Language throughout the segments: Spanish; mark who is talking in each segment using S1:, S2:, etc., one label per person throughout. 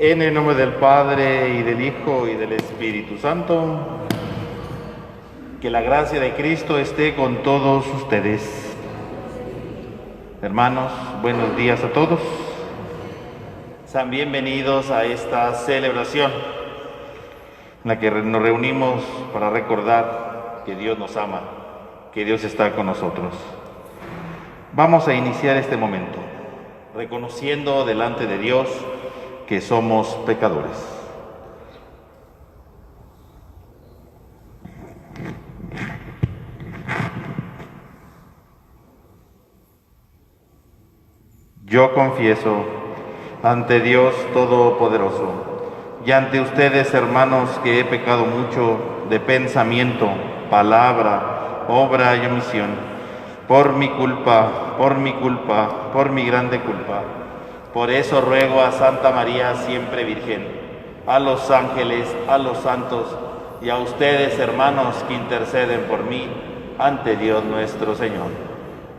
S1: En el nombre del Padre, y del Hijo, y del Espíritu Santo. Que la gracia de Cristo esté con todos ustedes. Hermanos, buenos días a todos. Sean bienvenidos a esta celebración en la que nos reunimos para recordar que Dios nos ama, que Dios está con nosotros. Vamos a iniciar este momento reconociendo delante de Dios que somos pecadores. Yo confieso ante Dios Todopoderoso y ante ustedes, hermanos, que he pecado mucho de pensamiento, palabra, obra y omisión, por mi culpa, por mi grande culpa. Por eso ruego a Santa María, siempre Virgen, a los ángeles, a los santos y a ustedes, hermanos, que interceden por mí ante Dios nuestro Señor.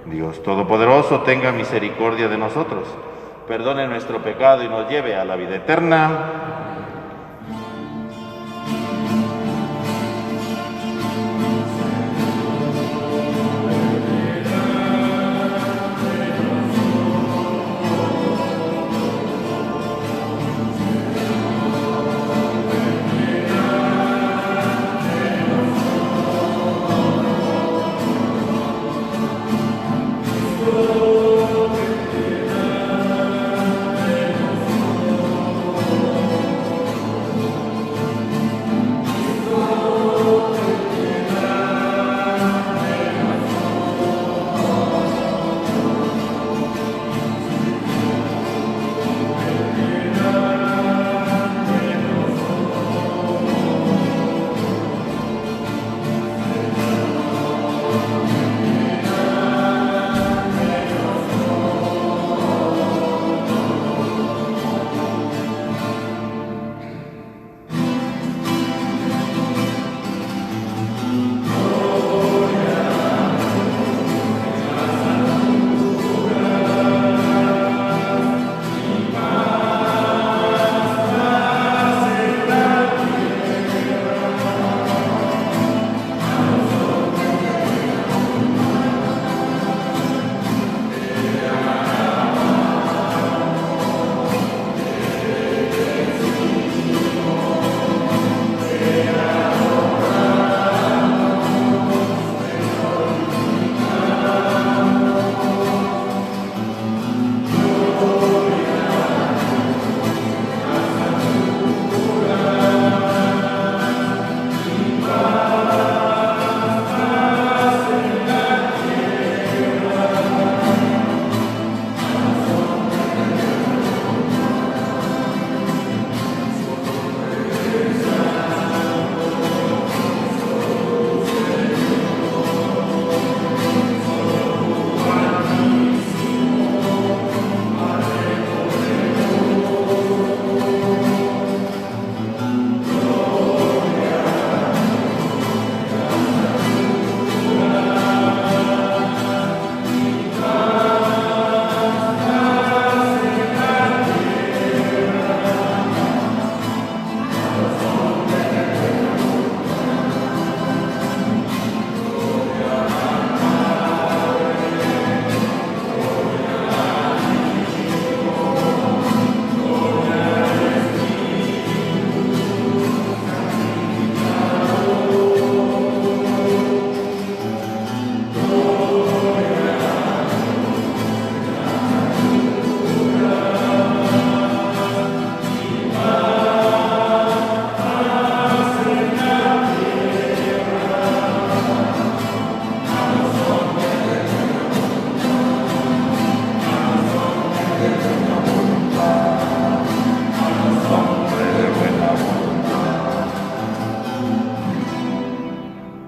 S1: Dios Todopoderoso tenga misericordia de nosotros, perdone nuestro pecado y nos lleve a la vida eterna.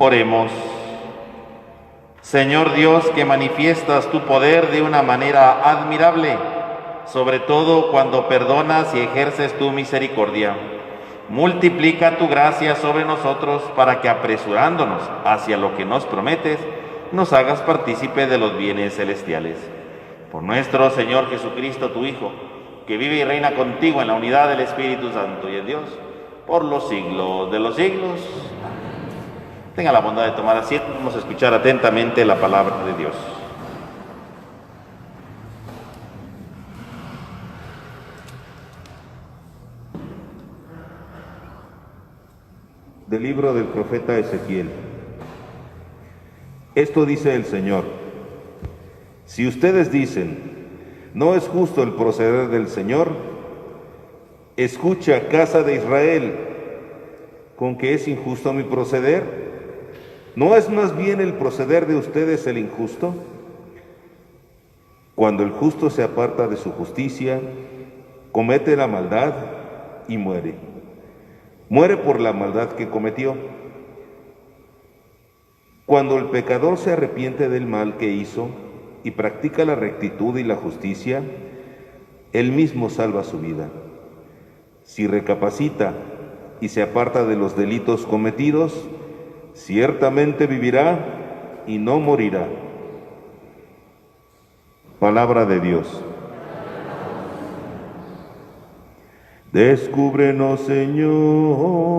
S1: Oremos. Señor Dios, que manifiestas tu poder de una manera admirable, sobre todo cuando perdonas y ejerces tu misericordia, multiplica tu gracia sobre nosotros para que, apresurándonos hacia lo que nos prometes, nos hagas partícipe de los bienes celestiales. Por nuestro Señor Jesucristo, tu Hijo, que vive y reina contigo en la unidad del Espíritu Santo y es Dios, por los siglos de los siglos. Tenga la bondad de tomar asiento. Vamos a escuchar atentamente la palabra de Dios. Del libro del profeta Ezequiel. Esto dice el Señor: si ustedes dicen, no es justo el proceder del Señor, escucha, casa de Israel, ¿con qué es injusto mi proceder? ¿No es más bien el proceder de ustedes el injusto? Cuando el justo se aparta de su justicia, comete la maldad y muere. Muere por la maldad que cometió. Cuando el pecador se arrepiente del mal que hizo y practica la rectitud y la justicia, él mismo salva su vida. Si recapacita y se aparta de los delitos cometidos, ciertamente vivirá y no morirá. Palabra de Dios. Descúbrenos, Señor,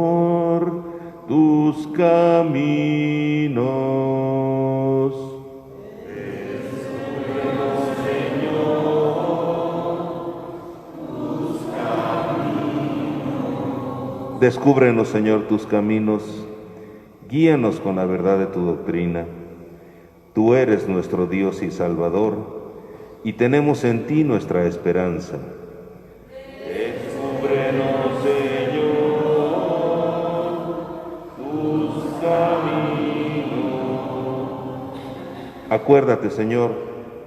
S1: tus caminos. Descúbrenos, Señor, tus caminos. Descúbrenos, Señor, tus caminos. Guíanos con la verdad de tu doctrina. Tú eres nuestro Dios y Salvador, y tenemos en ti nuestra esperanza. Descúbrenos, Señor, tus caminos. Acuérdate, Señor,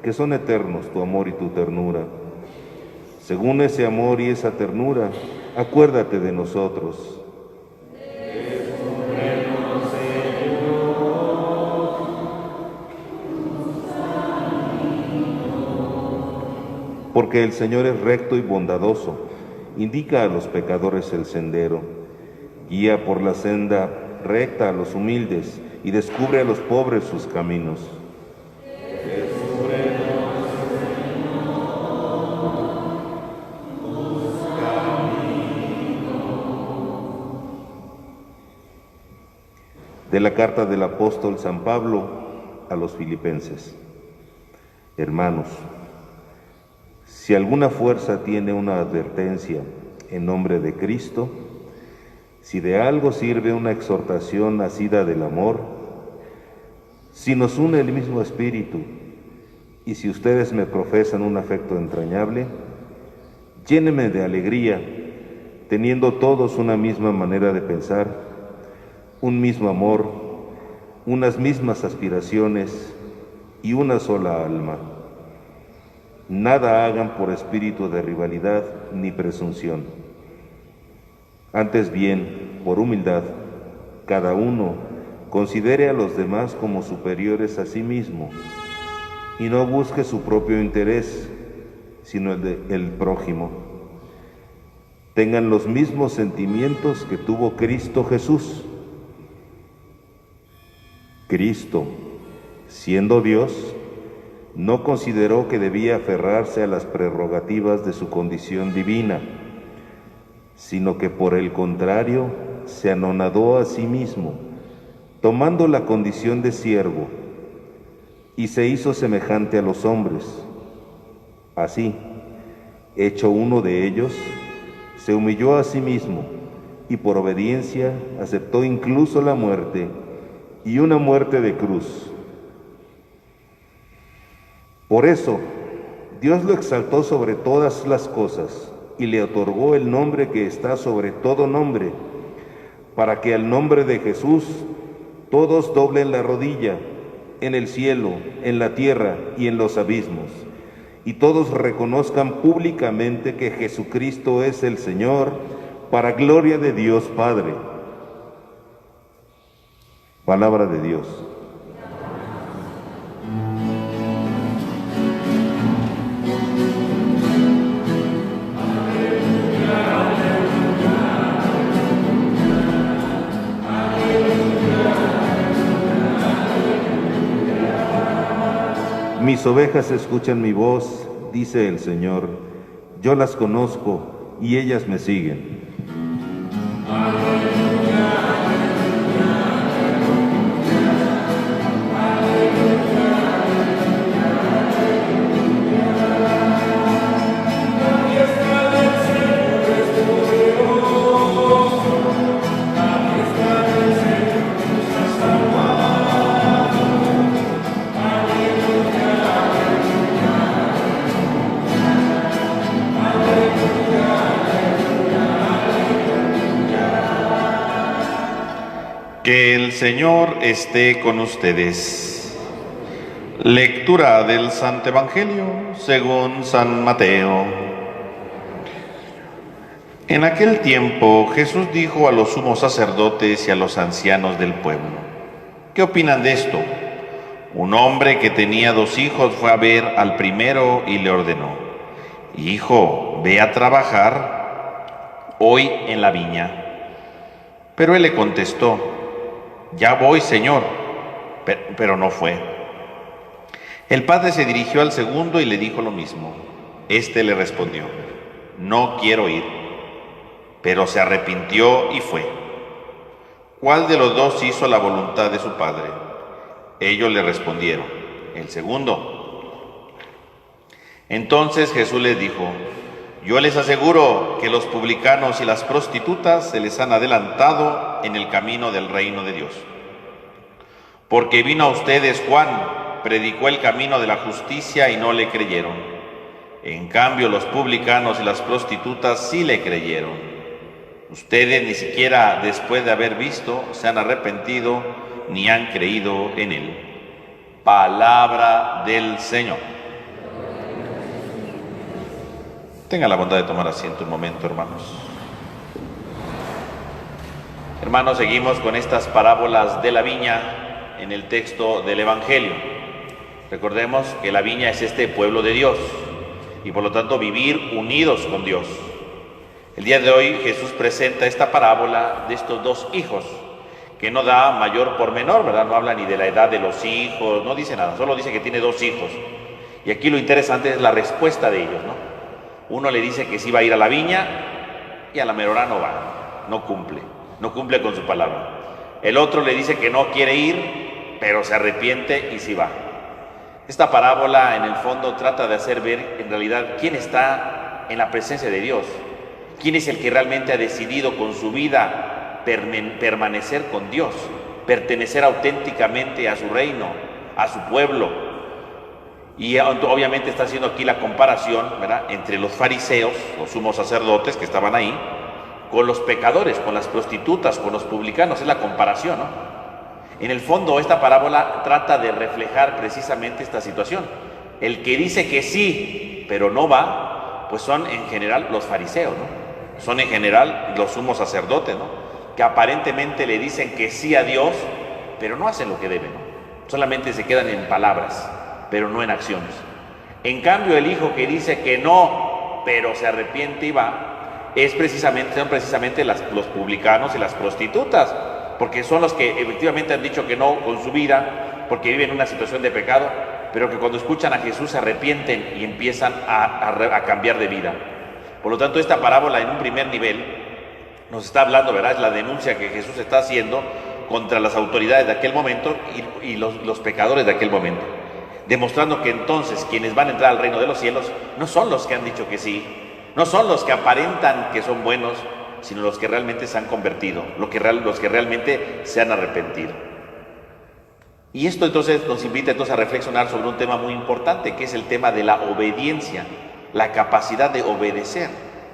S1: que son eternos tu amor y tu ternura. Según ese amor y esa ternura, acuérdate de nosotros. Porque el Señor es recto y bondadoso, indica a los pecadores el sendero, guía por la senda recta a los humildes y descubre a los pobres sus caminos. Descúbrenos, Señor, tus caminos. De la carta del apóstol San Pablo a los filipenses. Hermanos, si alguna fuerza tiene una advertencia en nombre de Cristo, si de algo sirve una exhortación nacida del amor, si nos une el mismo espíritu, y si ustedes me profesan un afecto entrañable, llénenme de alegría, teniendo todos una misma manera de pensar, un mismo amor, unas mismas aspiraciones y una sola alma. Nada hagan por espíritu de rivalidad ni presunción. Antes bien, por humildad, cada uno considere a los demás como superiores a sí mismo y no busque su propio interés, sino el del prójimo. Tengan los mismos sentimientos que tuvo Cristo Jesús. Cristo, siendo Dios, no consideró que debía aferrarse a las prerrogativas de su condición divina, sino que por el contrario se anonadó a sí mismo, tomando la condición de siervo, y se hizo semejante a los hombres. Así, hecho uno de ellos, se humilló a sí mismo, y por obediencia aceptó incluso la muerte, y una muerte de cruz. Por eso, Dios lo exaltó sobre todas las cosas y le otorgó el nombre que está sobre todo nombre, para que al nombre de Jesús todos doblen la rodilla, en el cielo, en la tierra y en los abismos, y todos reconozcan públicamente que Jesucristo es el Señor, para gloria de Dios Padre. Palabra de Dios. Mis ovejas escuchan mi voz, dice el Señor,
S2: Yo las conozco y ellas me siguen.
S1: Que el Señor esté con ustedes. Lectura del Santo Evangelio según San Mateo. En aquel tiempo Jesús dijo a los sumos sacerdotes y a los ancianos del pueblo: ¿qué opinan de esto? Un hombre que tenía 2 hijos fue a ver al primero y le ordenó: hijo, ve a trabajar hoy en la viña. Pero él le contestó: ya voy, Señor, pero no fue. El padre se dirigió al segundo y le dijo lo mismo. Este le respondió: no quiero ir. Pero se arrepintió y fue. ¿Cuál de los 2 hizo la voluntad de su padre? Ellos le respondieron: el segundo. Entonces Jesús les dijo: yo les aseguro que los publicanos y las prostitutas se les han adelantado en el camino del reino de Dios. Porque vino a ustedes Juan, predicó el camino de la justicia y no le creyeron. En cambio, los publicanos y las prostitutas sí le creyeron. Ustedes ni siquiera después de haber visto se han arrepentido ni han creído en él. Palabra del Señor. Tenga la bondad de tomar asiento un momento, hermanos. Hermanos, seguimos con estas parábolas de la viña en el texto del Evangelio. Recordemos que la viña es este pueblo de Dios y por lo tanto vivir unidos con Dios. El día de hoy Jesús presenta esta parábola de estos 2 hijos que no da mayor por menor, ¿verdad? No habla ni de la edad de los hijos, no dice nada, solo dice que tiene 2 hijos. Y aquí lo interesante es la respuesta de ellos, ¿no? Uno le dice que sí va a ir a la viña y a la mera hora no va, no cumple con su palabra. El otro le dice que no quiere ir, pero se arrepiente y sí va. Esta parábola en el fondo trata de hacer ver en realidad quién está en la presencia de Dios, quién es el que realmente ha decidido con su vida permanecer con Dios, pertenecer auténticamente a su reino, a su pueblo. Y obviamente está haciendo aquí la comparación, ¿verdad?, entre los fariseos, los sumos sacerdotes que estaban ahí, con los pecadores, con las prostitutas, con los publicanos. Es la comparación, ¿no? En el fondo, esta parábola trata de reflejar precisamente esta situación. El que dice que sí, pero no va, pues son en general los fariseos, ¿no? Son en general los sumos sacerdotes, ¿no?, que aparentemente le dicen que sí a Dios, pero no hacen lo que deben, ¿no? Solamente se quedan en palabras, pero no en acciones. En cambio, el hijo que dice que no, pero se arrepiente y va, son precisamente los publicanos y las prostitutas, porque son los que efectivamente han dicho que no con su vida, porque viven una situación de pecado, pero que cuando escuchan a Jesús se arrepienten y empiezan a cambiar de vida. Por lo tanto, esta parábola en un primer nivel nos está hablando, ¿verdad?, es la denuncia que Jesús está haciendo contra las autoridades de aquel momento y los pecadores de aquel momento, demostrando que entonces quienes van a entrar al reino de los cielos no son los que han dicho que sí, no son los que aparentan que son buenos, sino los que realmente se han convertido, los que realmente se han arrepentido. Y esto entonces nos invita entonces a reflexionar sobre un tema muy importante, que es el tema de la obediencia, la capacidad de obedecer.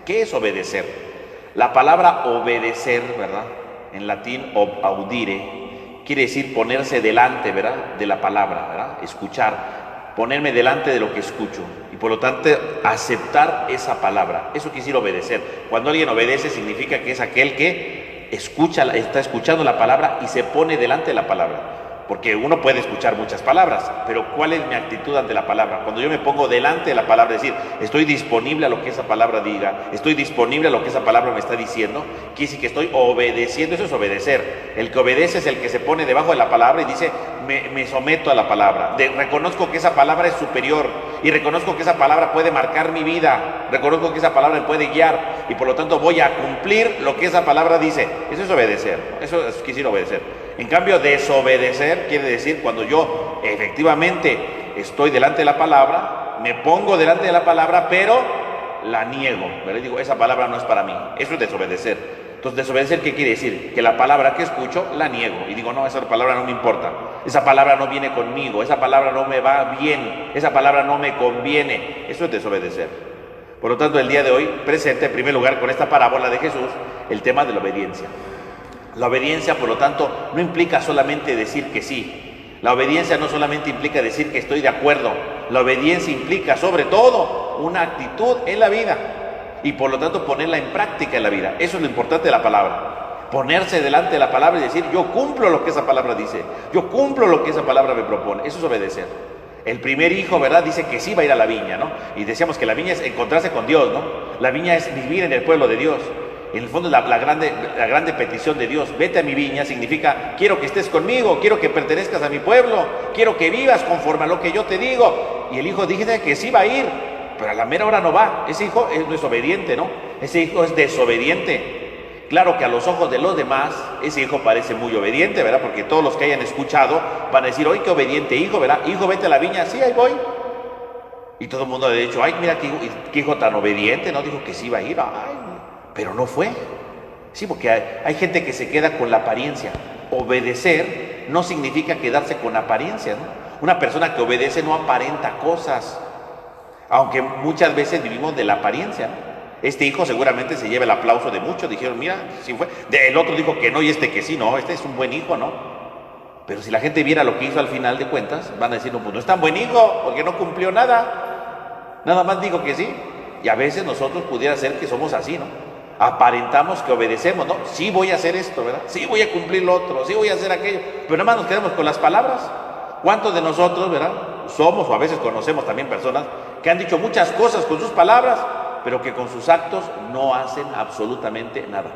S1: ¿Qué es obedecer? La palabra obedecer, ¿verdad?, en latín audire, quiere decir ponerse delante, ¿verdad?, de la palabra, ¿verdad?, escuchar, ponerme delante de lo que escucho y por lo tanto aceptar esa palabra. Eso quiere decir obedecer. Cuando alguien obedece significa que es aquel que está escuchando la palabra y se pone delante de la palabra.
S3: porque uno puede escuchar muchas palabras, pero ¿cuál es mi actitud ante la palabra? Cuando yo me pongo delante de la palabra, es decir, estoy disponible a lo que esa palabra diga, estoy disponible a lo que esa palabra me está diciendo, quiere decir que estoy obedeciendo. Eso es obedecer. El que obedece es el que se pone debajo de la palabra y dice, me someto a la palabra, reconozco que esa palabra es superior y reconozco que esa palabra puede marcar mi vida, reconozco que esa palabra me puede guiar y por lo tanto voy a cumplir lo que esa palabra dice. Eso es obedecer, eso es decir obedecer. En cambio, desobedecer quiere decir cuando yo efectivamente estoy delante de la palabra, me pongo delante de la palabra, pero la niego, ¿verdad? Digo, esa palabra no es para mí. Eso es desobedecer. Entonces, desobedecer, ¿qué quiere decir? Que la palabra que escucho, la niego. Y digo, no, esa palabra no me importa. Esa palabra no viene conmigo. Esa palabra no me va bien. Esa palabra no me conviene. Eso es desobedecer. Por lo tanto, el día de hoy presenta en primer lugar con esta parábola de Jesús el tema de la obediencia. La obediencia, por lo tanto, no implica solamente decir que sí. La obediencia no solamente implica decir que estoy de acuerdo. La obediencia implica, sobre todo, una actitud en la vida. Y por lo tanto ponerla en práctica en la vida. Eso es lo importante de la palabra. Ponerse delante de la palabra y decir, yo cumplo lo que esa palabra dice. Yo cumplo lo que esa palabra me propone. Eso es obedecer. El primer hijo, ¿verdad? Dice que sí va a ir a la viña, ¿no? Y decíamos que la viña es encontrarse con Dios, ¿no? La viña es vivir en el pueblo de Dios. En el fondo la grande petición de Dios, vete a mi viña, significa, quiero que estés conmigo, quiero que pertenezcas a mi pueblo, quiero que vivas conforme a lo que yo te digo. Y el hijo dice que sí va a ir, pero a la mera hora no va. Ese hijo no es obediente, ¿no? Ese hijo es desobediente. Claro que a los ojos de los demás, ese hijo parece muy obediente, ¿verdad? Porque todos los que hayan escuchado van a decir, oye, qué obediente hijo, ¿verdad? Hijo, vete a la viña, sí, ahí voy. Y todo el mundo ha dicho, ay, mira qué hijo tan obediente, ¿no? Dijo que sí iba a ir, ay, pero no fue. Sí, porque hay gente que se queda con la apariencia. Obedecer no significa quedarse con apariencia, ¿no? Una persona que obedece no aparenta cosas, aunque muchas veces vivimos de la apariencia, ¿no? Este hijo seguramente se lleva el aplauso de muchos, dijeron, mira, sí fue. El otro dijo que no y este que sí, no, este es un buen hijo, ¿no? Pero si la gente viera lo que hizo al final de cuentas, van a decir, no, pues no es tan buen hijo, porque no cumplió nada, nada más dijo que sí. Y a veces nosotros pudiera ser que somos así, ¿no? Aparentamos que obedecemos, ¿no? Sí voy a hacer esto, ¿verdad? Sí voy a cumplir lo otro, sí voy a hacer aquello, pero nada más nos quedamos con las palabras. ¿Cuántos de nosotros, verdad? Somos o a veces conocemos también personas que han dicho muchas cosas con sus palabras, pero que con sus actos no hacen absolutamente nada.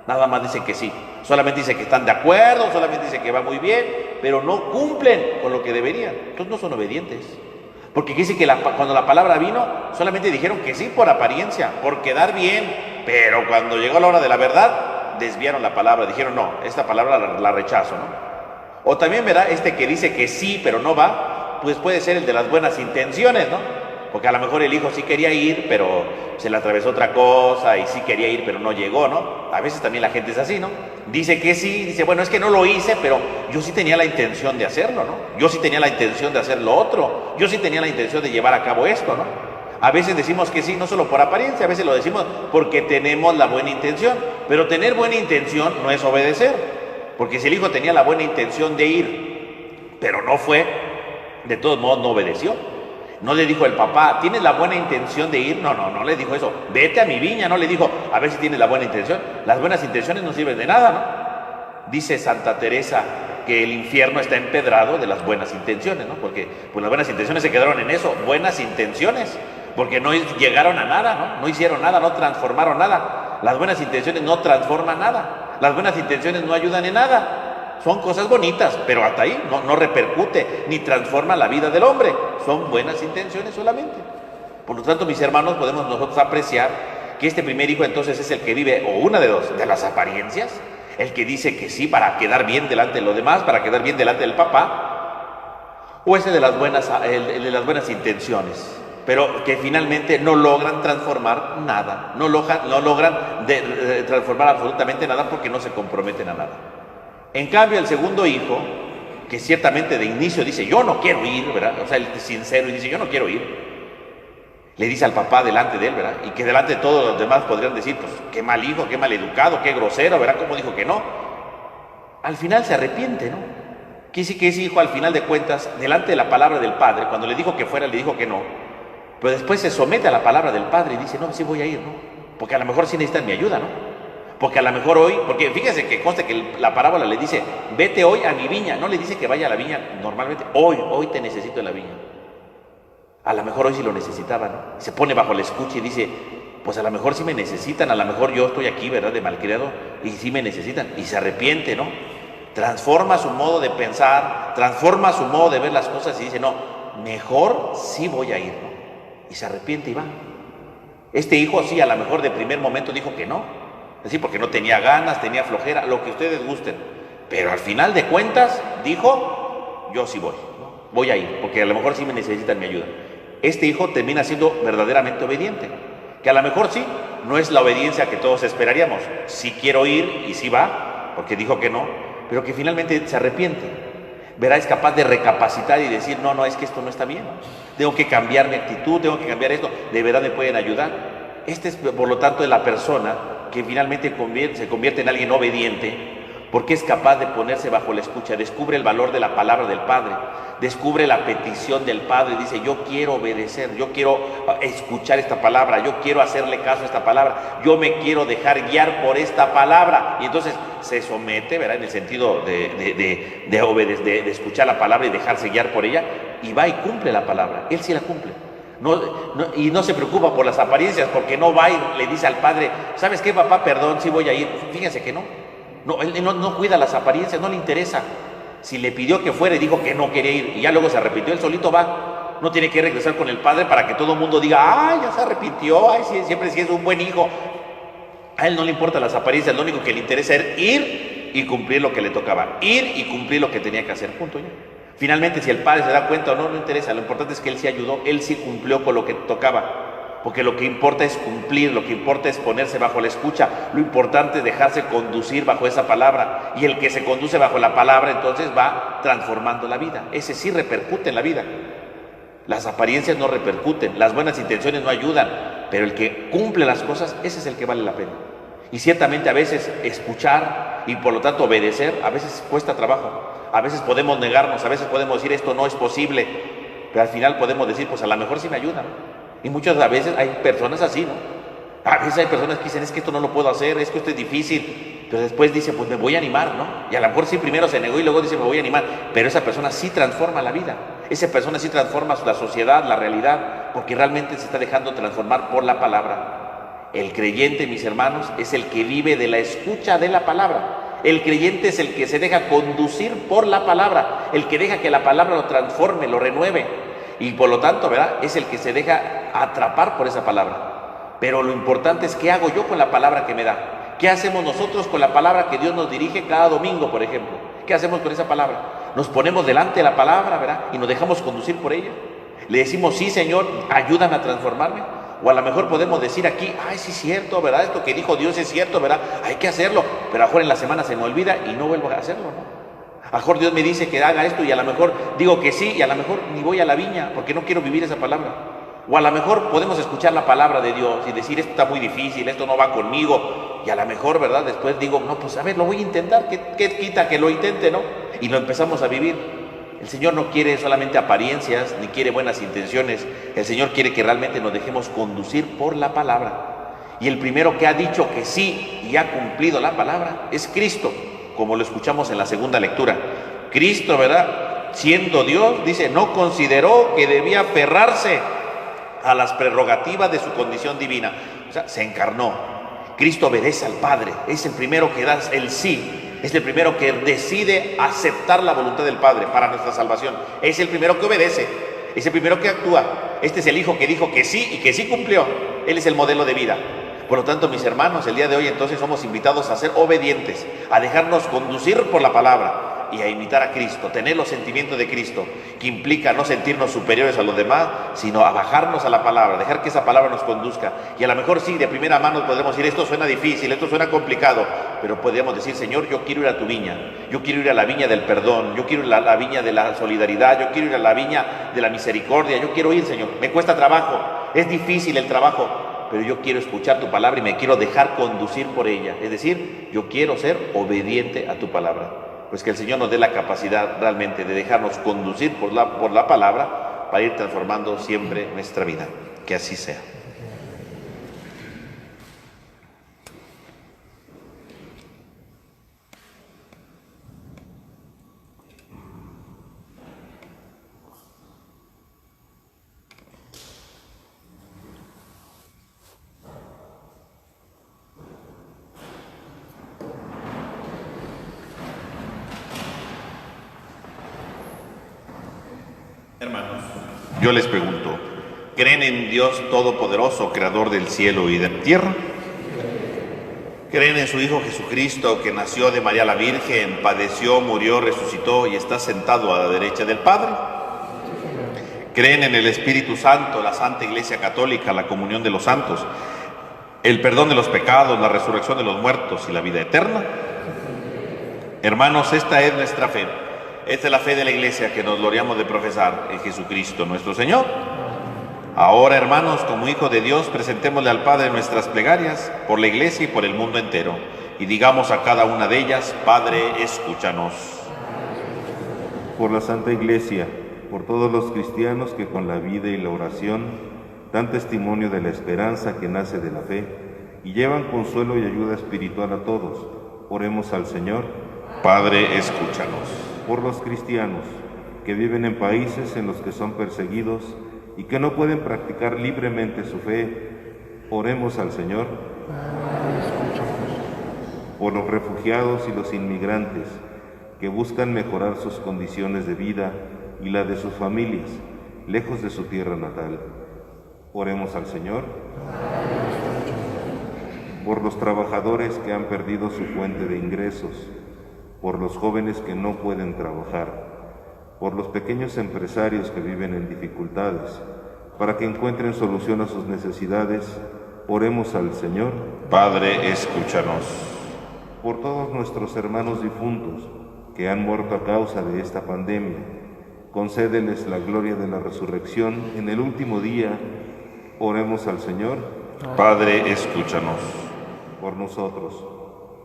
S3: Nada más dicen que sí, solamente dicen que están de acuerdo, solamente dicen que va muy bien, pero no cumplen con lo que deberían. Entonces no son obedientes. Porque dice que cuando la palabra vino, solamente dijeron que sí por apariencia, por quedar bien, pero cuando llegó la hora de la verdad, desviaron la palabra, dijeron no, esta palabra la rechazo, ¿no? O también, ¿verdad? Este que dice que sí, pero no va, pues puede ser el de las buenas intenciones, ¿no? Porque a lo mejor el hijo sí quería ir, pero se le atravesó otra cosa, y sí quería ir, pero no llegó, ¿no? A veces también la gente es así, ¿no? Dice que sí, dice, bueno, es que no lo hice, pero yo sí tenía la intención de hacerlo, ¿no? Yo sí tenía la intención de hacer lo otro, yo sí tenía la intención de llevar a cabo esto, ¿no? A veces decimos que sí, no solo por apariencia, a veces lo decimos porque tenemos la buena intención, pero tener buena intención no es obedecer, porque si el hijo tenía la buena intención de ir, pero no fue, de todos modos no obedeció. No le dijo el papá, ¿tienes la buena intención de ir? No le dijo eso, vete a mi viña, no le dijo, a ver si tienes la buena intención. Las buenas intenciones no sirven de nada, ¿no? Dice Santa Teresa que el infierno está empedrado de las buenas intenciones, ¿no? Porque pues las buenas intenciones se quedaron en eso, buenas intenciones, porque no llegaron a nada, ¿no? No hicieron nada, no transformaron nada. Las buenas intenciones no transforman nada, las buenas intenciones no ayudan en nada. Son cosas bonitas, pero hasta ahí no repercute ni transforma la vida del hombre. Son buenas intenciones solamente. Por lo tanto, mis hermanos, podemos nosotros apreciar que este primer hijo entonces es el que vive, o una de dos, de las apariencias, el que dice que sí para quedar bien delante de los demás, para quedar bien delante del papá, o ese de las buenas intenciones, pero que finalmente no logran transformar nada, no logran transformar absolutamente nada porque no se comprometen a nada. En cambio, el segundo hijo, que ciertamente de inicio dice, yo no quiero ir, ¿verdad? O sea, él es sincero y dice, yo no quiero ir. Le dice al papá delante de él, ¿verdad? Y que delante de todos los demás podrían decir, pues, qué mal hijo, qué mal educado, qué grosero, ¿verdad? ¿Cómo dijo que no? Al final se arrepiente, ¿no? Quiere decir que ese hijo, al final de cuentas, delante de la palabra del padre, cuando le dijo que fuera, le dijo que no. Pero después se somete a la palabra del padre y dice, no, sí voy a ir, ¿no? Porque a lo mejor sí necesitan mi ayuda, ¿no? Porque a lo mejor hoy, porque fíjese que conste que la parábola le dice, vete hoy a mi viña, no le dice que vaya a la viña normalmente, hoy te necesito en la viña. A lo mejor hoy sí lo necesitaba, ¿no? Se pone bajo la escucha y dice, pues a lo mejor sí me necesitan, a lo mejor yo estoy aquí, ¿verdad?, de malcriado, y sí me necesitan, y se arrepiente, ¿no? Transforma su modo de pensar, transforma su modo de ver las cosas y dice, no, mejor sí voy a ir, ¿no? Y se arrepiente y va. Este hijo sí, a lo mejor de primer momento dijo que no, así porque no tenía ganas, tenía flojera, lo que ustedes gusten, pero al final de cuentas dijo, yo sí voy, ¿no? Voy a ir, porque a lo mejor sí me necesitan mi ayuda. Este hijo termina siendo verdaderamente obediente, que a lo mejor sí, no es la obediencia que todos esperaríamos, sí quiero ir y sí va, porque dijo que no, pero que finalmente se arrepiente. Verá, es capaz de recapacitar y decir, no, es que esto no está bien, tengo que cambiar mi actitud, tengo que cambiar esto, de verdad me pueden ayudar. Este es, por lo tanto, de la persona que finalmente se convierte en alguien obediente, porque es capaz de ponerse bajo la escucha, descubre el valor de la palabra del Padre, descubre la petición del Padre, dice, yo quiero obedecer, yo quiero escuchar esta palabra, yo quiero hacerle caso a esta palabra, yo me quiero dejar guiar por esta palabra, y entonces se somete, ¿verdad?, en el sentido de escuchar la palabra y dejarse guiar por ella, y va y cumple la palabra, él sí la cumple. Y no se preocupa por las apariencias, porque no va y le dice al padre, ¿sabes qué, papá? Perdón, sí voy a ir. Fíjense que él no cuida las apariencias, no le interesa. Si le pidió que fuera y dijo que no quería ir y ya luego se arrepintió, él solito va. No tiene que regresar con el padre para que todo el mundo diga, ay, ya se arrepintió, ay, sí, siempre sí es un buen hijo. A él no le importan las apariencias, lo único que le interesa es ir y cumplir lo que le tocaba, ir y cumplir lo que tenía que hacer, punto ya. Finalmente, si el padre se da cuenta o no, no interesa, lo importante es que él sí ayudó, él sí cumplió con lo que tocaba, porque lo que importa es cumplir, lo que importa es ponerse bajo la escucha, lo importante es dejarse conducir bajo esa palabra, y el que se conduce bajo la palabra entonces va transformando la vida, ese sí repercute en la vida. Las apariencias no repercuten, las buenas intenciones no ayudan, pero el que cumple las cosas, ese es el que vale la pena. Y ciertamente a veces escuchar y por lo tanto obedecer, a veces cuesta trabajo. A veces podemos negarnos, a veces podemos decir esto no es posible, pero al final podemos decir, pues a lo mejor sí me ayudan. Y muchas veces hay personas así, ¿no? A veces hay personas que dicen, es que esto no lo puedo hacer, es que esto es difícil, pero después dice, pues me voy a animar, ¿no? Y a lo mejor sí primero se negó y luego dice, me voy a animar, pero esa persona sí transforma la vida, esa persona sí transforma la sociedad, la realidad, porque realmente se está dejando transformar por la palabra. El creyente, mis hermanos, es el que vive de la escucha de la palabra. El creyente es el que se deja conducir por la palabra, el que deja que la palabra lo transforme, lo renueve, y por lo tanto, ¿verdad?, es el que se deja atrapar por esa palabra. Pero lo importante es qué hago yo con la palabra que me da. ¿Qué hacemos nosotros con la palabra que Dios nos dirige cada domingo, por ejemplo? ¿Qué hacemos con esa palabra? Nos ponemos delante de la palabra, ¿verdad?, y nos dejamos conducir por ella. Le decimos, sí, Señor, ayúdame a transformarme. O a lo mejor podemos decir aquí, ay, sí es cierto, ¿verdad? Esto que dijo Dios es cierto, ¿verdad? Hay que hacerlo, pero a lo mejor en la semana se me olvida y no vuelvo a hacerlo, ¿no? A lo mejor Dios me dice que haga esto y a lo mejor digo que sí y a lo mejor ni voy a la viña porque no quiero vivir esa palabra. O a lo mejor podemos escuchar la palabra de Dios y decir, esto está muy difícil, esto no va conmigo. Y a lo mejor, ¿verdad?, después digo, no, pues a ver, lo voy a intentar, ¿qué quita que lo intente, no? Y lo empezamos a vivir. El Señor no quiere solamente apariencias, ni quiere buenas intenciones. El Señor quiere que realmente nos dejemos conducir por la palabra. Y el primero que ha dicho que sí y ha cumplido la palabra es Cristo, como lo escuchamos en la segunda lectura. Cristo, ¿verdad?, siendo Dios, dice, no consideró que debía aferrarse a las prerrogativas de su condición divina. O sea, se encarnó. Cristo obedece al Padre, es el primero que da el sí. Es el primero que decide aceptar la voluntad del Padre para nuestra salvación. Es el primero que obedece, es el primero que actúa. Este es el Hijo que dijo que sí y que sí cumplió. Él es el modelo de vida. Por lo tanto, mis hermanos, el día de hoy entonces somos invitados a ser obedientes, a dejarnos conducir por la palabra y a imitar a Cristo, tener los sentimientos de Cristo, que implica no sentirnos superiores a los demás, sino a bajarnos a la palabra, dejar que esa palabra nos conduzca. Y a lo mejor sí, de primera mano podemos decir, esto suena difícil, esto suena complicado, pero podríamos decir, Señor, yo quiero ir a tu viña, yo quiero ir a la viña del perdón, yo quiero ir a la viña de la solidaridad, yo quiero ir a la viña de la misericordia, yo quiero ir, Señor, me cuesta trabajo, es difícil el trabajo, pero yo quiero escuchar tu palabra y me quiero dejar conducir por ella, es decir, yo quiero ser obediente a tu palabra. Pues que el Señor nos dé la capacidad realmente de dejarnos conducir por la palabra para ir transformando siempre nuestra vida. Que así sea. Hermanos, yo les pregunto, ¿creen en Dios Todopoderoso, Creador del cielo y de la tierra? ¿Creen en su Hijo Jesucristo, que nació de María la Virgen, padeció, murió, resucitó y está sentado a la derecha del Padre? ¿Creen en el Espíritu Santo, la Santa Iglesia Católica, la comunión de los santos, el perdón de los pecados, la resurrección de los muertos y la vida eterna? Hermanos, esta es nuestra fe. Esta es la fe de la Iglesia que nos gloriamos de profesar en Jesucristo nuestro Señor. Ahora, hermanos, como Hijo de Dios, presentémosle al Padre nuestras plegarias por la Iglesia y por el mundo entero. Y digamos a cada una de ellas: Padre, escúchanos.
S2: Por la Santa Iglesia, por todos los cristianos que con la vida y la oración dan testimonio de la esperanza que nace de la fe y llevan consuelo y ayuda espiritual a todos. Oremos al Señor.
S3: Padre, escúchanos.
S2: Por los cristianos que viven en países en los que son perseguidos y que no pueden practicar libremente su fe, oremos al Señor. Por los refugiados y los inmigrantes que buscan mejorar sus condiciones de vida y la de sus familias, lejos de su tierra natal, oremos al Señor. Por los trabajadores que han perdido su fuente de ingresos, por los jóvenes que no pueden trabajar, por los pequeños empresarios que viven en dificultades, para que encuentren solución a sus necesidades, oremos al Señor.
S3: Padre, escúchanos.
S2: Por todos nuestros hermanos difuntos que han muerto a causa de esta pandemia, concédeles la gloria de la resurrección en el último día, oremos al Señor.
S3: Padre, escúchanos.
S2: Por nosotros,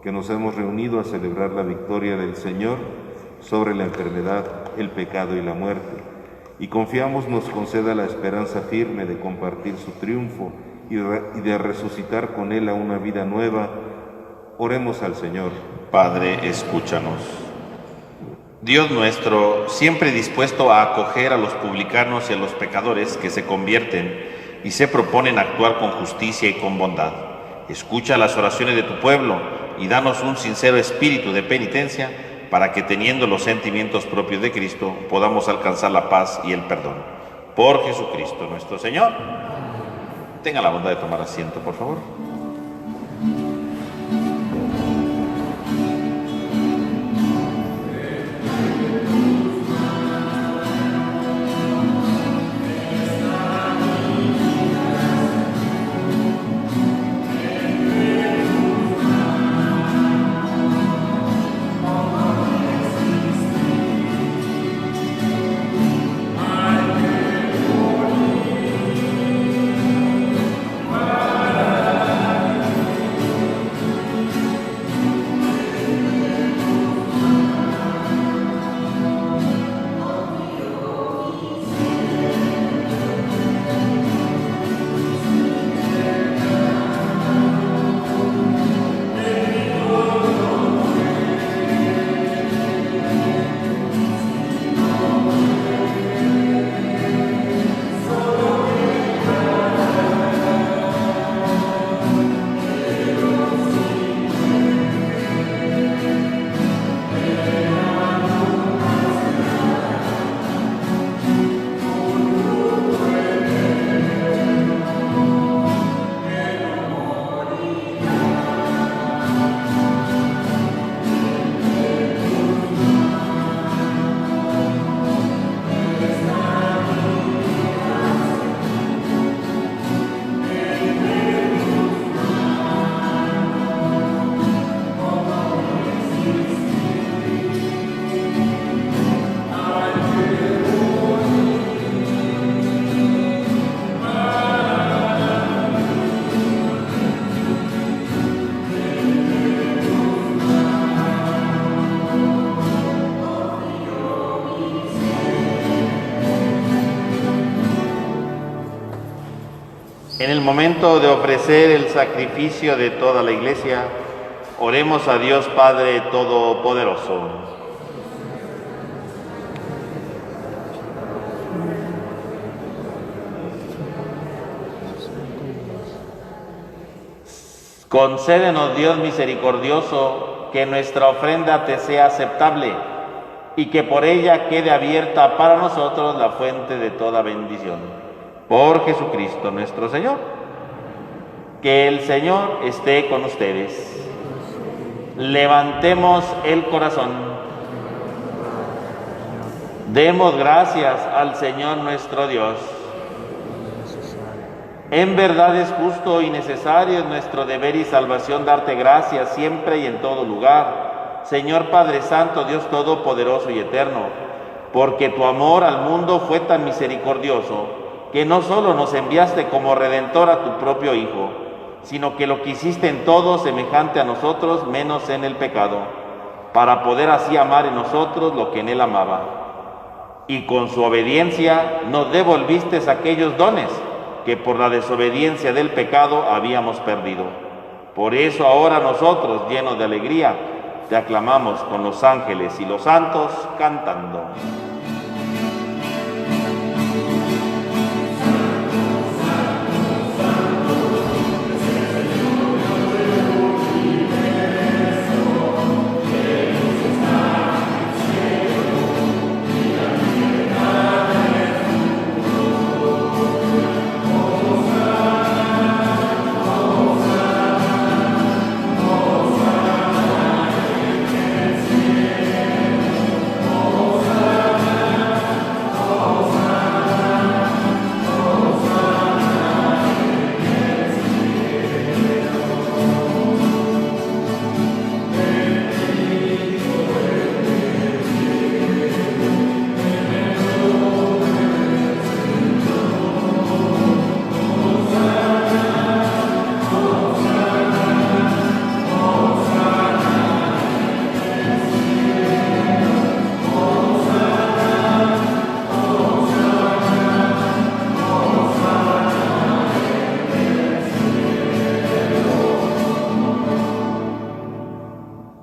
S2: que nos hemos reunido a celebrar la victoria del Señor sobre la enfermedad, el pecado y la muerte, y confiamos nos conceda la esperanza firme de compartir su triunfo y de resucitar con Él a una vida nueva, oremos al Señor.
S3: Padre, escúchanos. Dios nuestro, siempre dispuesto a acoger a los publicanos y a los pecadores que se convierten y se proponen actuar con justicia y con bondad, escucha las oraciones de tu pueblo y danos un sincero espíritu de penitencia para que, teniendo los sentimientos propios de Cristo, podamos alcanzar la paz y el perdón. Por Jesucristo nuestro Señor. Tenga la bondad de tomar asiento, por favor. En el momento de ofrecer el sacrificio de toda la Iglesia, oremos a Dios Padre Todopoderoso. Concédenos, Dios misericordioso, que nuestra ofrenda te sea aceptable,
S1: y que por ella quede abierta para nosotros la fuente de toda bendición. Por Jesucristo nuestro Señor. Que el Señor esté con ustedes. Levantemos el corazón. Demos gracias al Señor nuestro Dios. En verdad es justo y necesario, es nuestro deber y salvación darte gracias siempre y en todo lugar, Señor Padre Santo, Dios Todopoderoso y Eterno, porque tu amor al mundo fue tan misericordioso que no solo nos enviaste como Redentor a tu propio Hijo, sino que lo quisiste en todo semejante a nosotros, menos en el pecado, para poder así amar en nosotros lo que en Él amaba. Y con su obediencia nos devolviste aquellos dones que por la desobediencia del pecado habíamos perdido. Por eso ahora nosotros, llenos de alegría, te aclamamos con los ángeles y los santos cantando.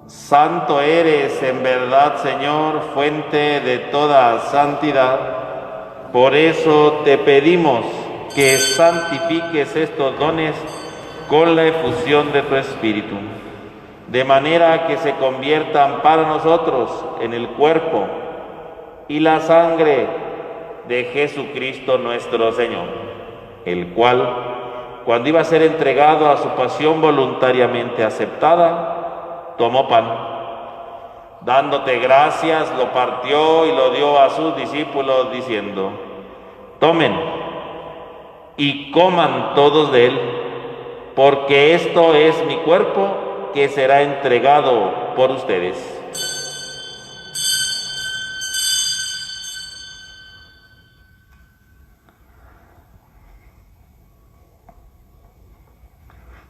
S1: Santo eres en verdad, Señor, fuente de toda santidad. Por eso te pedimos que santifiques estos dones con la efusión de tu Espíritu, de manera que se conviertan para nosotros en el cuerpo y la sangre de Jesucristo nuestro Señor, el cual, cuando iba a ser entregado a su pasión voluntariamente aceptada, tomó pan, dándote gracias, lo partió y lo dio a sus discípulos, diciendo: tomen y coman todos de él, porque esto es mi cuerpo que será entregado por ustedes.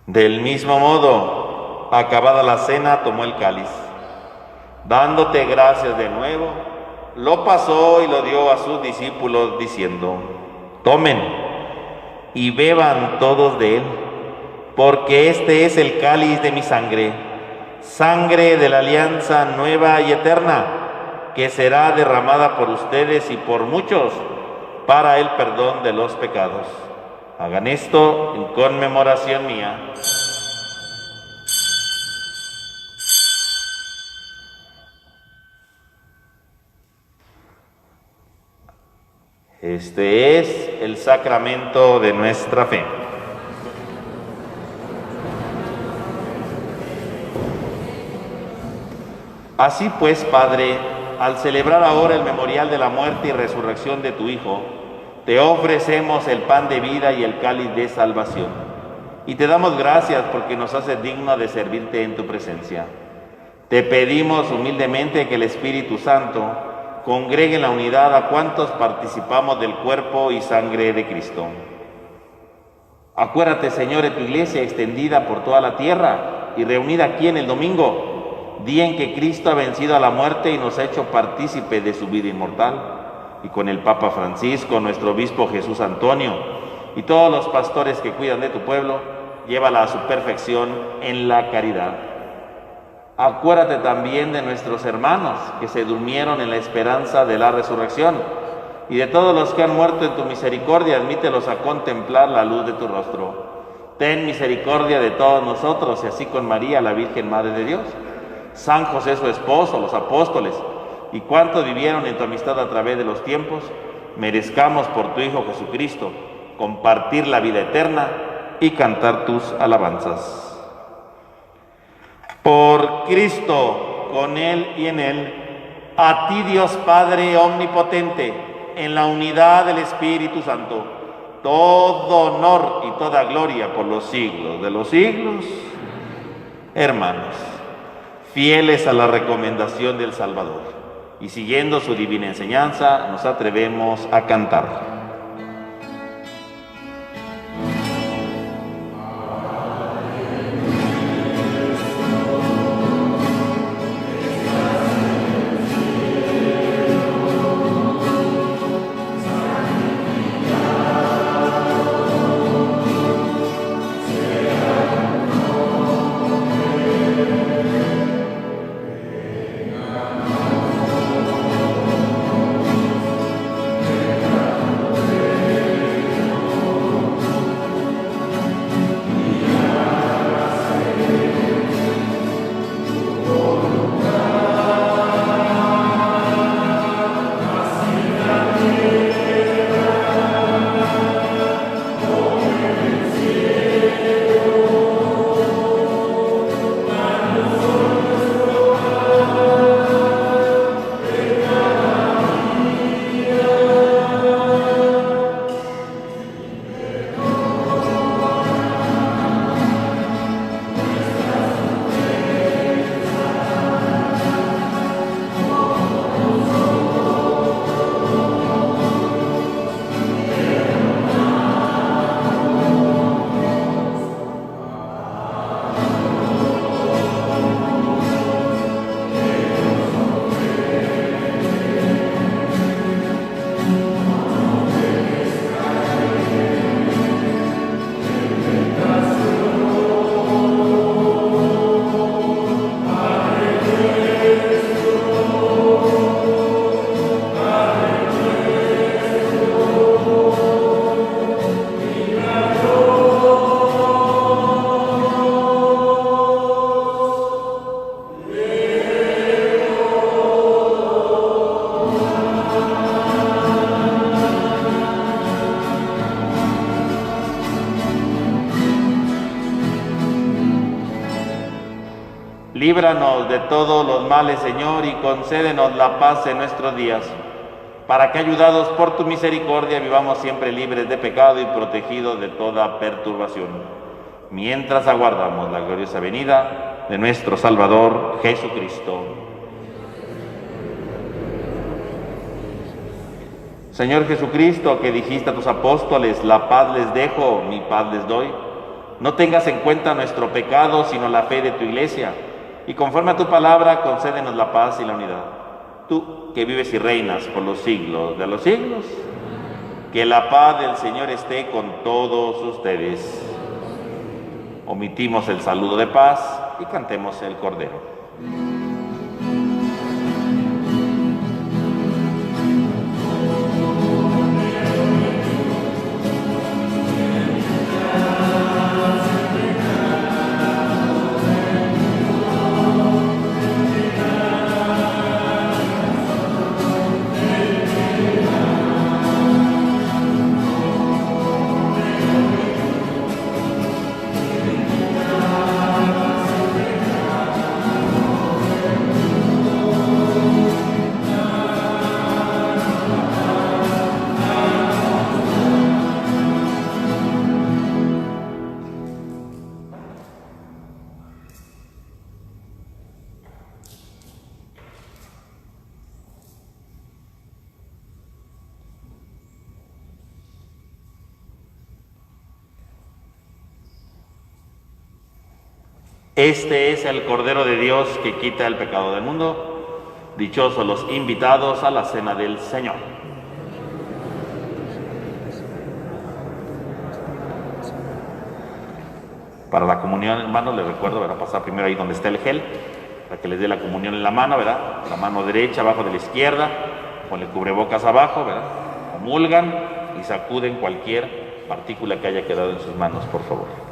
S1: Del mismo modo, acabada la cena, tomó el cáliz, dándote gracias de nuevo, lo pasó y lo dio a sus discípulos, diciendo: tomen y beban todos de él, porque este es el cáliz de mi sangre, sangre de la alianza nueva y eterna, que será derramada por ustedes y por muchos para el perdón de los pecados. Hagan esto en conmemoración mía. Este es el sacramento de nuestra fe. Así pues, Padre, al celebrar ahora el memorial de la muerte y resurrección de tu Hijo, te ofrecemos el pan de vida y el cáliz de salvación. Y te damos gracias porque nos haces digno de servirte en tu presencia. Te pedimos humildemente que el Espíritu Santo congregue en la unidad a cuantos participamos del cuerpo y sangre de Cristo. Acuérdate, Señor, de tu iglesia extendida por toda la tierra y reunida aquí en el domingo, día en que Cristo ha vencido a la muerte y nos ha hecho partícipe de su vida inmortal, y con el Papa Francisco, nuestro obispo Jesús Antonio, y todos los pastores que cuidan de tu pueblo, llévala a su perfección en la caridad. Acuérdate también de nuestros hermanos que se durmieron en la esperanza de la resurrección, y de todos los que han muerto en tu misericordia, admítelos a contemplar la luz de tu rostro. Ten misericordia de todos nosotros, y así con María, la Virgen Madre de Dios, San José su esposo, los apóstoles,
S3: y cuántos vivieron en tu amistad a través de los tiempos, merezcamos por tu Hijo Jesucristo compartir la vida eterna y cantar tus alabanzas. Por Cristo, con Él y en Él, a ti Dios Padre omnipotente, en la unidad del Espíritu Santo, todo honor y toda gloria por los siglos de los siglos. Hermanos, fieles a la recomendación del Salvador y siguiendo su divina enseñanza, nos atrevemos a cantar. Líbranos de todos los males, Señor, y concédenos la paz en nuestros días, para que, ayudados por tu misericordia, vivamos siempre libres de pecado y protegidos de toda perturbación, mientras aguardamos la gloriosa venida de nuestro Salvador Jesucristo. Señor Jesucristo, que dijiste a tus apóstoles, la paz les dejo, mi paz les doy, no tengas en cuenta nuestro pecado, sino la fe de tu Iglesia, y conforme a tu palabra, concédenos la paz y la unidad. Tú, que vives y reinas por los siglos de los siglos, que la paz del Señor esté con todos ustedes. Omitimos el saludo de paz y cantemos el Cordero. Este es el Cordero de Dios que quita el pecado del mundo. Dichosos los invitados a la cena del Señor. Para la comunión, hermanos, les recuerdo, ¿verdad? Pasar primero ahí donde está el gel, para que les dé la comunión en la mano, ¿verdad? La mano derecha abajo de la izquierda, con el cubrebocas abajo, ¿verdad? Comulgan y sacuden cualquier partícula que haya quedado en sus manos, por favor.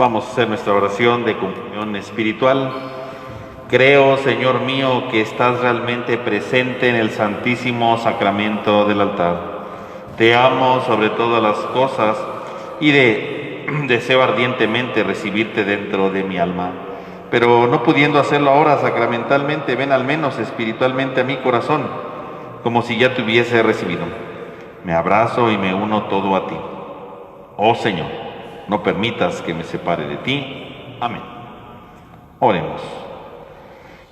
S1: Vamos a hacer nuestra oración de comunión espiritual. Creo, Señor mío, que estás realmente presente en el Santísimo Sacramento del altar. Te amo sobre todas las cosas y deseo ardientemente recibirte dentro de mi alma. Pero no pudiendo hacerlo ahora sacramentalmente, ven al menos espiritualmente a mi corazón, como si ya te hubiese recibido. Me abrazo y me uno todo a ti. Oh Señor, no permitas que me separe de ti. Amén. Oremos.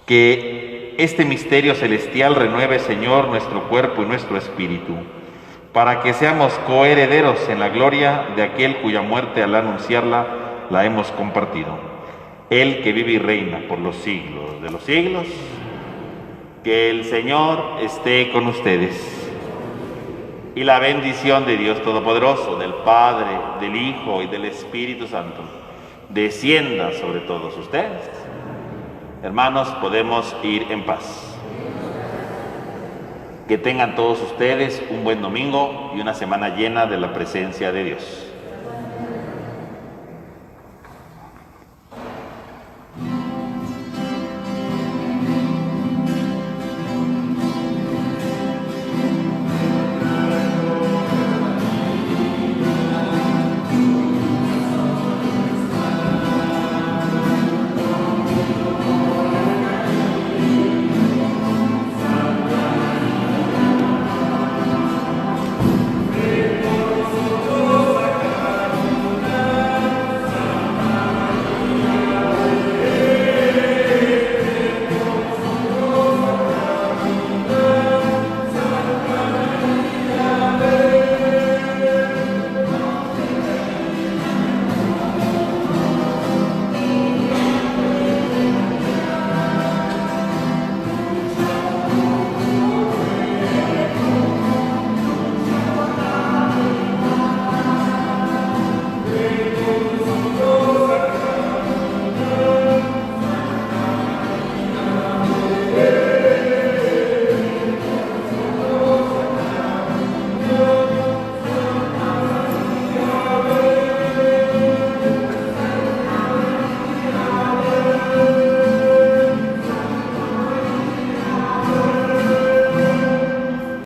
S1: Que este misterio celestial renueve, Señor, nuestro cuerpo y nuestro espíritu, para que seamos coherederos en la gloria de aquel cuya muerte al anunciarla la hemos compartido. Él que vive y reina por los siglos de los siglos. Que el Señor esté con ustedes. Y la bendición de Dios Todopoderoso, del Padre, del Hijo y del Espíritu Santo, descienda sobre todos ustedes. Hermanos, podemos ir en paz. Que tengan todos ustedes un buen domingo y una semana llena de la presencia de Dios.